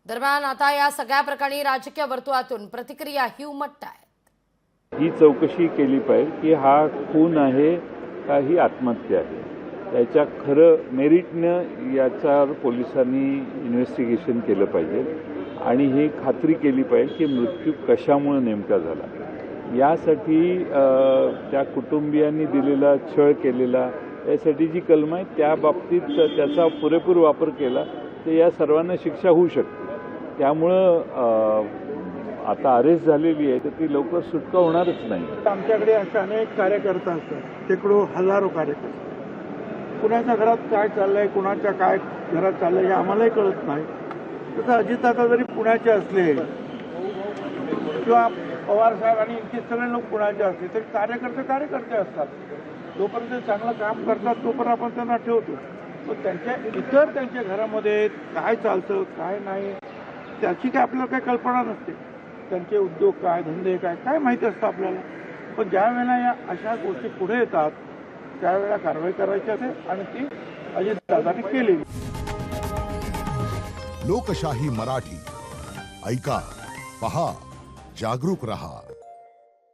दरम्यान आता या सगळ्या प्रकरणी राजकीय वर्तुळातून प्रतिक्रियाही उमटतायत। ही चौकशी केली पाहिजे की हा खून आहे का ही आत्महत्या आहे, त्याच्या खरं मेरिटनं याच्यावर पोलिसांनी इन्व्हेस्टिगेशन केलं पाहिजे आणि ही खात्री केली पाहिजे की मृत्यू कशामुळे नेमका झाला। यासाठी त्या कुटुंबियांनी दिलेला छळ केलेला यासाठी जी कलम आहे त्या बाबतीत त्याचा पुरेपूर वापर केला तर या सर्वांना शिक्षा होऊ शकते। त्यामुळं आता अरेस्ट झालेली आहे तर ती लवकर सुटका होणारच नाही। आमच्याकडे असे अनेक कार्यकर्ते असतात, शेकडो हजारो कार्यकर्ते। कुणाच्या घरात काय चाललंय, कुणाच्या काय घरात चाललंय हे आम्हालाही कळत नाही। तसं अजितदादा जरी पुण्याचे असले किंवा पवार साहेब आणि इतके सगळे लोक पुण्याचे असले तरी कार्यकर्ते असतात। जोपर्यंत चांगलं काम करतात तोपर्यंत आपण त्यांना ठेवतो, पण त्यांच्या घरामध्ये काय चालतं काय नाही त्याची काय आपल्याला काही कल्पना नसते। त्यांचे उद्योग काय, धंदे काय माहिती असतं आपल्याला। पण ज्या वेळेला या अशा गोष्टी पुढे येतात त्यावेळेला कारवाई करायची असते आणि ती अजितदादांनी केली। लोकशाही मराठी ऐका, पहा, जागरूक रहा।